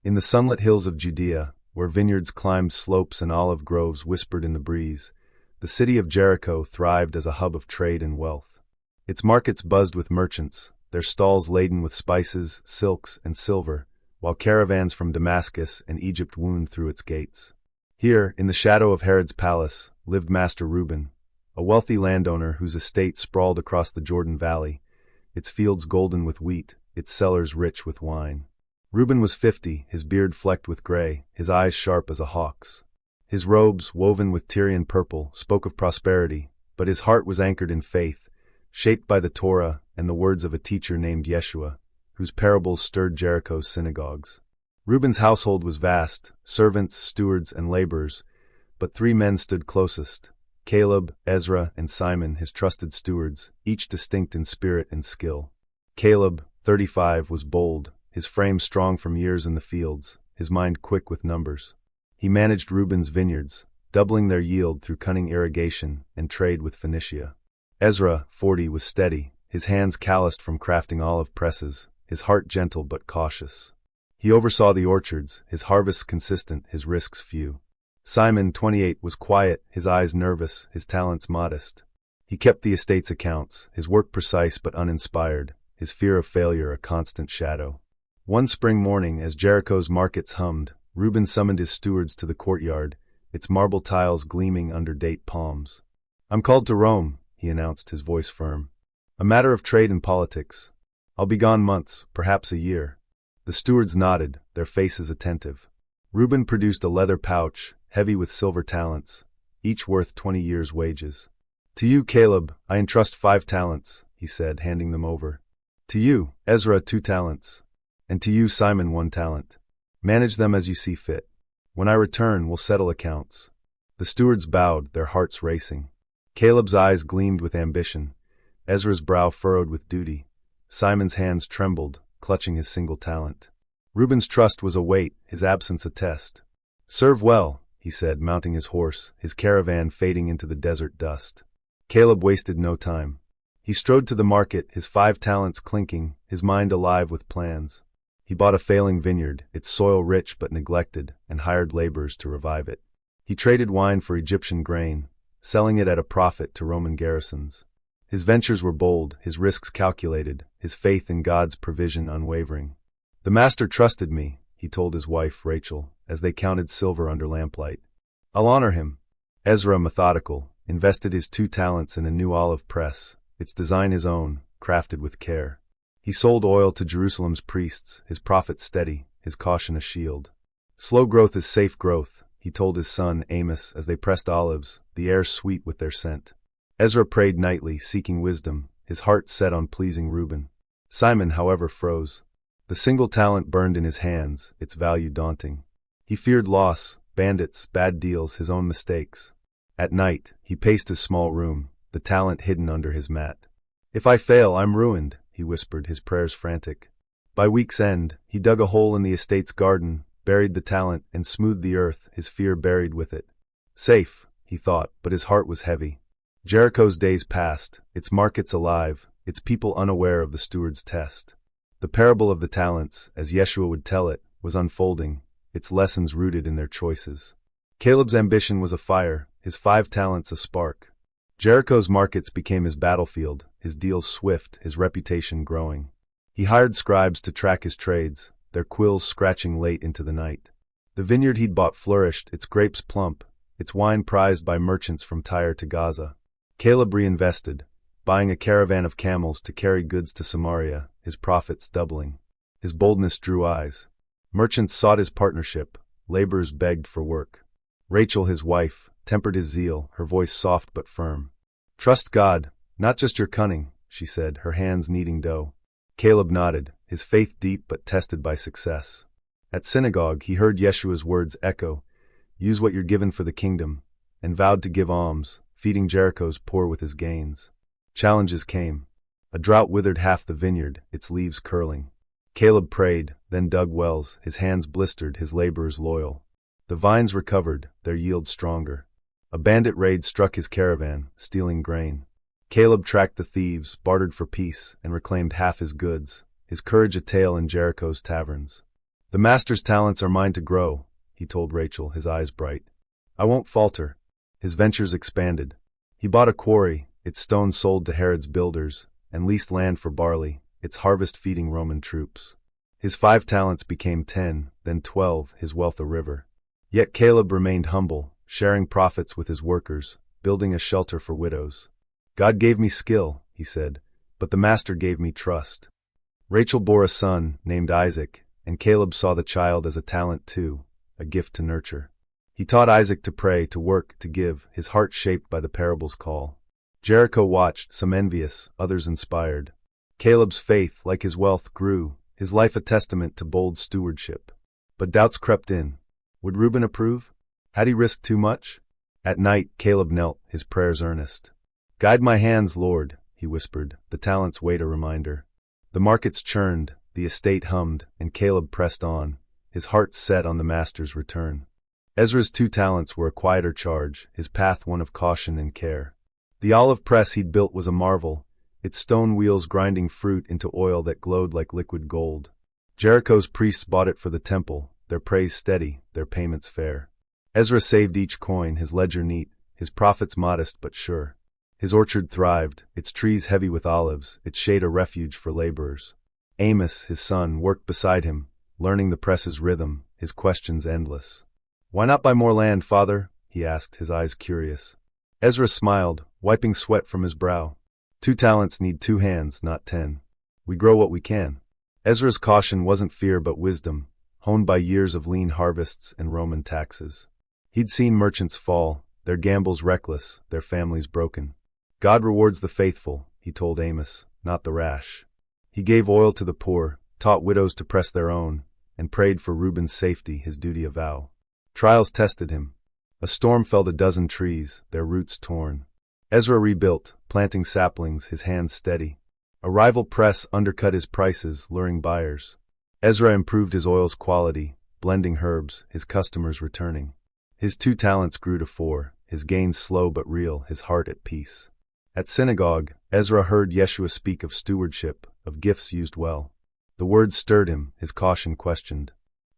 In the sunlit hills of Judea, where vineyards climbed slopes and olive groves whispered in the breeze, the city of Jericho thrived as a hub of trade and wealth. Its markets buzzed with merchants, their stalls laden with spices, silks, and silver, while caravans from Damascus and Egypt wound through its gates. Here, in the shadow of Herod's palace, lived Master Reuben, a wealthy landowner whose estate sprawled across the Jordan Valley, its fields golden with wheat, its cellars rich with wine. Reuben was 50, his beard flecked with gray, his eyes sharp as a hawk's. His robes, woven with Tyrian purple, spoke of prosperity, but his heart was anchored in faith, shaped by the Torah and the words of a teacher named Yeshua, whose parables stirred Jericho's synagogues. Reuben's household was vast, servants, stewards, and laborers, but 3 men stood closest: Caleb, Ezra, and Simon, his trusted stewards, each distinct in spirit and skill. Caleb, 35, was bold, his frame strong from years in the fields, his mind quick with numbers. He managed Reuben's vineyards, doubling their yield through cunning irrigation and trade with Phoenicia. Ezra, 40, was steady, his hands calloused from crafting olive presses, his heart gentle but cautious. He oversaw the orchards, his harvests consistent, his risks few. Simon, 28, was quiet, his eyes nervous, his talents modest. He kept the estate's accounts, his work precise but uninspired, his fear of failure a constant shadow. One spring morning, as Jericho's markets hummed, Reuben summoned his stewards to the courtyard, its marble tiles gleaming under date palms. "I'm called to Rome," he announced, his voice firm. "A matter of trade and politics. I'll be gone months, perhaps a year." The stewards nodded, their faces attentive. Reuben produced a leather pouch, heavy with silver talents, each worth 20 years' wages. "To you, Caleb, I entrust 5 talents, he said, handing them over. "To you, Ezra, 2 talents. And to you, Simon, 1 talent. Manage them as you see fit. When I return, we'll settle accounts." The stewards bowed, their hearts racing. Caleb's eyes gleamed with ambition, Ezra's brow furrowed with duty, Simon's hands trembled, clutching his single talent. Reuben's trust was a weight, his absence a test. "Serve well," he said, mounting his horse, his caravan fading into the desert dust. Caleb wasted no time. He strode to the market, his 5 talents clinking, his mind alive with plans. He bought a failing vineyard, its soil rich but neglected, and hired laborers to revive it. He traded wine for Egyptian grain, selling it at a profit to Roman garrisons. His ventures were bold, his risks calculated, his faith in God's provision unwavering. "The master trusted me," he told his wife, Rachel, as they counted silver under lamplight. "I'll honor him." Ezra, methodical, invested his 2 talents in a new olive press, its design his own, crafted with care. He sold oil to Jerusalem's priests, his profits steady, his caution a shield. "Slow growth is safe growth," he told his son Amos as they pressed olives, the air sweet with their scent. Ezra prayed nightly, seeking wisdom, his heart set on pleasing Reuben. Simon, however, froze. The single talent burned in his hands, its value daunting. He feared loss, bandits, bad deals, his own mistakes. At night, he paced his small room, the talent hidden under his mat. "If I fail, I'm ruined," he whispered, his prayers frantic. By week's end, he dug a hole in the estate's garden, buried the talent, and smoothed the earth, his fear buried with it. Safe, he thought, but his heart was heavy. Jericho's days passed, its markets alive, its people unaware of the steward's test. The parable of the talents, as Yeshua would tell it, was unfolding, its lessons rooted in their choices. Caleb's ambition was a fire, his 5 talents a spark. Jericho's markets became his battlefield, his deals swift, his reputation growing. He hired scribes to track his trades, their quills scratching late into the night. The vineyard he'd bought flourished, its grapes plump, its wine prized by merchants from Tyre to Gaza. Caleb reinvested, buying a caravan of camels to carry goods to Samaria, his profits doubling. His boldness drew eyes. Merchants sought his partnership, laborers begged for work. Rachel, his wife, tempered his zeal, her voice soft but firm. "Trust God, not just your cunning," she said, her hands kneading dough. Caleb nodded, his faith deep but tested by success. At synagogue, he heard Yeshua's words echo, "Use what you're given for the kingdom," and vowed to give alms, feeding Jericho's poor with his gains. Challenges came. A drought withered half the vineyard, its leaves curling. Caleb prayed, then dug wells, his hands blistered, his laborers loyal. The vines recovered, their yield stronger. A bandit raid struck his caravan, stealing grain. Caleb tracked the thieves, bartered for peace, and reclaimed half his goods, his courage a tale in Jericho's taverns. The master's talents are mine to grow, he told Rachel, his eyes bright. I won't falter. His ventures expanded. He bought a quarry, its stone sold to Herod's builders, and leased land for barley, its harvest feeding Roman troops. His 5 talents became 10, then 12, his wealth a river. Yet Caleb remained humble, sharing profits with his workers, building a shelter for widows. God gave me skill, he said, but the master gave me trust. Rachel bore a son, named Isaac, and Caleb saw the child as a talent too, a gift to nurture. He taught Isaac to pray, to work, to give, his heart shaped by the parable's call. Jericho watched, some envious, others inspired. Caleb's faith, like his wealth, grew, his life a testament to bold stewardship. But doubts crept in. Would Reuben approve? Had he risked too much? At night, Caleb knelt, his prayers earnest. Guide my hands, Lord, he whispered, the talents wait a reminder. The markets churned, the estate hummed, and Caleb pressed on, his heart set on the master's return. Ezra's 2 talents were a quieter charge, his path one of caution and care. The olive press he'd built was a marvel, its stone wheels grinding fruit into oil that glowed like liquid gold. Jericho's priests bought it for the temple, their praise steady, their payments fair. Ezra saved each coin, his ledger neat, his profits modest but sure. His orchard thrived, its trees heavy with olives, its shade a refuge for laborers. Amos, his son, worked beside him, learning the press's rhythm, his questions endless. Why not buy more land, father? He asked, his eyes curious. Ezra smiled, wiping sweat from his brow. 2 talents need 2 hands, not 10. We grow what we can. Ezra's caution wasn't fear but wisdom, honed by years of lean harvests and Roman taxes. He'd seen merchants fall, their gambles reckless, their families broken. God rewards the faithful, he told Amos, not the rash. He gave oil to the poor, taught widows to press their own, and prayed for Reuben's safety, his duty a vow. Trials tested him. A storm felled a dozen trees, their roots torn. Ezra rebuilt, planting saplings, his hands steady. A rival press undercut his prices, luring buyers. Ezra improved his oil's quality, blending herbs, his customers returning. His 2 talents grew to 4, his gains slow but real, his heart at peace. At synagogue, Ezra heard Yeshua speak of stewardship, of gifts used well. The words stirred him, his caution questioned.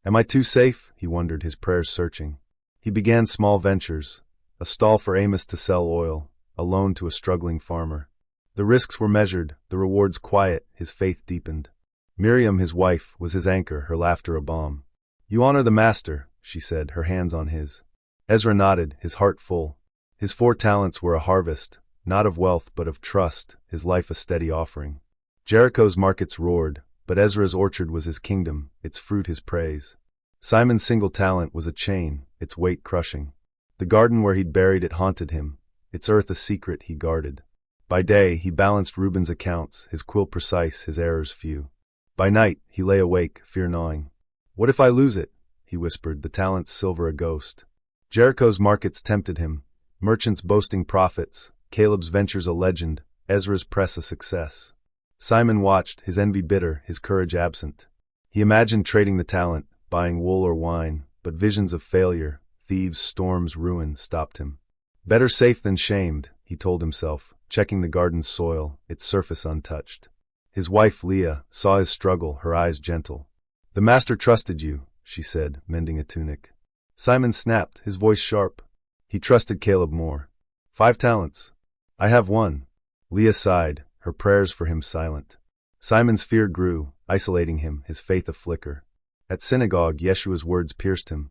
Am I too safe? He wondered, his prayers searching. He began small ventures, a stall for Amos to sell oil, a loan to a struggling farmer. The risks were measured, the rewards quiet, his faith deepened. Miriam, his wife, was his anchor, her laughter a balm. You honor the master, she said, her hands on his. Ezra nodded, his heart full. His 4 talents were a harvest, not of wealth but of trust, his life a steady offering. Jericho's markets roared, but Ezra's orchard was his kingdom, its fruit his praise. Simon's single talent was a chain, its weight crushing. The garden where he'd buried it haunted him, its earth a secret he guarded. By day he balanced Reuben's accounts, his quill precise, his errors few. By night he lay awake, fear gnawing. What if I lose it? He whispered, the talent's silver a ghost. Jericho's markets tempted him, merchants boasting profits, Caleb's ventures a legend, Ezra's press a success. Simon watched, his envy bitter, his courage absent. He imagined trading the talent, buying wool or wine, but visions of failure, thieves, storms, ruin stopped him. Better safe than shamed, he told himself, checking the garden's soil, its surface untouched. His wife Leah saw his struggle, her eyes gentle. The master trusted you, she said, mending a tunic. Simon snapped, his voice sharp. He trusted Caleb more. 5 talents. I have 1. Leah sighed, her prayers for him silent. Simon's fear grew, isolating him, his faith a flicker. At synagogue, Yeshua's words pierced him.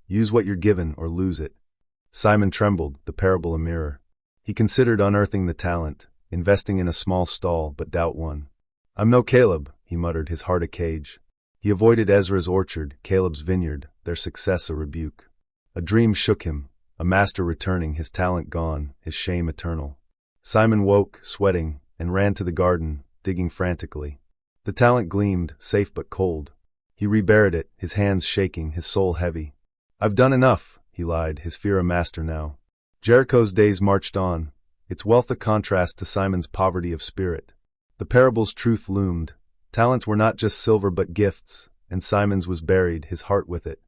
Use what you're given or lose it. Simon trembled, the parable a mirror. He considered unearthing the talent, investing in a small stall, but doubt won. I'm no Caleb, he muttered, his heart a cage. He avoided Ezra's orchard, Caleb's vineyard, their success a rebuke. A dream shook him, a master returning, his talent gone, his shame eternal. Simon woke, sweating, and ran to the garden, digging frantically. The talent gleamed, safe but cold. He reburied it, his hands shaking, his soul heavy. I've done enough, he lied, his fear a master now. Jericho's days marched on, its wealth a contrast to Simon's poverty of spirit. The parable's truth loomed. Talents were not just silver but gifts, and Simon's was buried, his heart with it.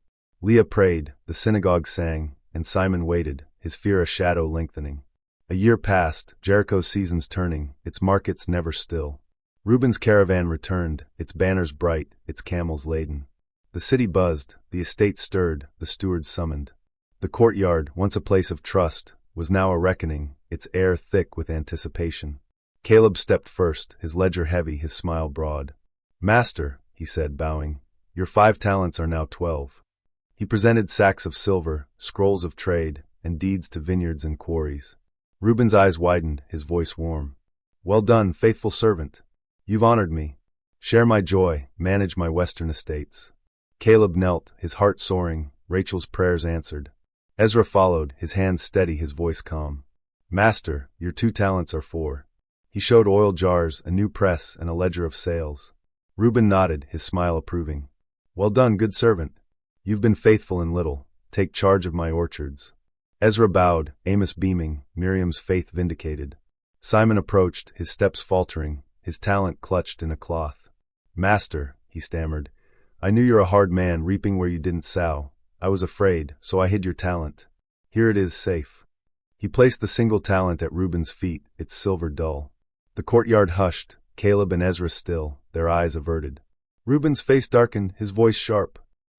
Leah prayed, the synagogue sang, and Simon waited, his fear a shadow lengthening. A year passed, Jericho's seasons turning, its markets never still. Reuben's caravan returned, its banners bright, its camels laden. The city buzzed, the estate stirred, the stewards summoned. The courtyard, once a place of trust, was now a reckoning, its air thick with anticipation. Caleb stepped first, his ledger heavy, his smile broad. "Master," he said, bowing, "your 5 talents are now 12. He presented sacks of silver, scrolls of trade, and deeds to vineyards and quarries. Reuben's eyes widened, his voice warm. "Well done, faithful servant. You've honored me. Share my joy, manage my western estates." Caleb knelt, his heart soaring, Rachel's prayers answered. Ezra followed, his hands steady, his voice calm. "Master, your 2 talents are 4. He showed oil jars, a new press, and a ledger of sales. Reuben nodded, his smile approving. "Well done, good servant. You've been faithful in little. Take charge of my orchards." Ezra bowed, Amos beaming, Miriam's faith vindicated. Simon approached, his steps faltering, his talent clutched in a cloth. "Master," he stammered, "I knew you're a hard man, reaping where you didn't sow. I was afraid, so I hid your talent. Here it is, safe." He placed the single talent at Reuben's feet, its silver dull. The courtyard hushed, Caleb and Ezra still, their eyes averted. Reuben's face darkened, his voice sharp.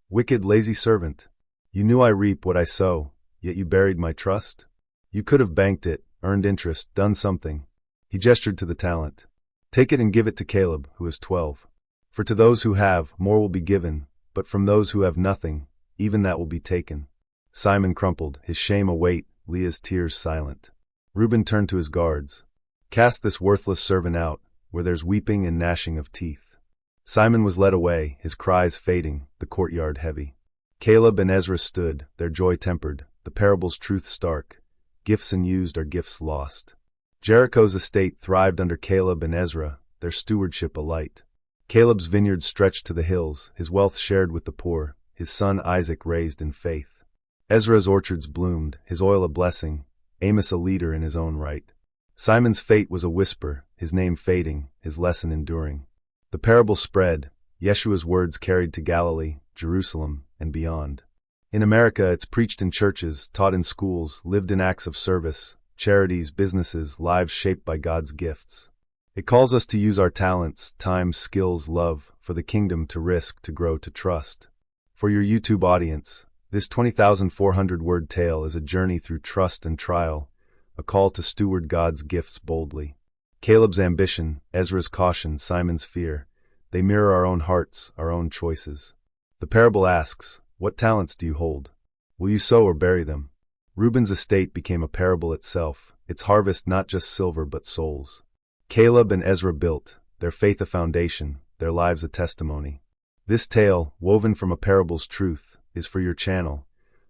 "Wicked, lazy servant. You knew I reap what I sow, yet you buried my trust? You could have banked it, earned interest, done something." He gestured to the talent. "Take it and give it to Caleb, who is 12. For to those who have, more will be given, but from those who have nothing, even that will be taken." Simon crumpled, his shame a weight, Leah's tears silent. Reuben turned to his guards. "Cast this worthless servant out, where there's weeping and gnashing of teeth." Simon was led away, his cries fading, the courtyard heavy. Caleb and Ezra stood, their joy tempered, the parable's truth stark. Gifts unused are gifts lost. Jericho's estate thrived under Caleb and Ezra, their stewardship a light. Caleb's vineyard stretched to the hills, his wealth shared with the poor, his son Isaac raised in faith. Ezra's orchards bloomed, his oil a blessing, Amos a leader in his own right. Simon's fate was a whisper, his name fading, his lesson enduring. The parable spread, Yeshua's words carried to Galilee, Jerusalem, and beyond. In America, it's preached in churches, taught in schools, lived in acts of service, charities, businesses, lives shaped by God's gifts. It calls us to use our talents, time, skills, love, for the kingdom, to risk, to grow, to trust. For your YouTube audience, this 20,400-word tale is a journey through trust and trial, a call to steward God's gifts boldly. Caleb's ambition, Ezra's caution, Simon's fear, they mirror our own hearts, our own choices. The parable asks, what talents do you hold? Will you sow or bury them? Reuben's estate became a parable itself, its harvest not just silver but souls. Caleb and Ezra built, their faith a foundation, their lives a testimony. This tale, woven from a parable's truth, is for your channel,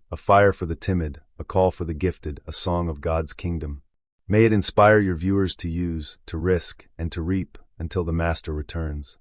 a fire for the timid, a call for the gifted, a song of God's kingdom. May it inspire your viewers to use, to risk, and to reap until the Master returns.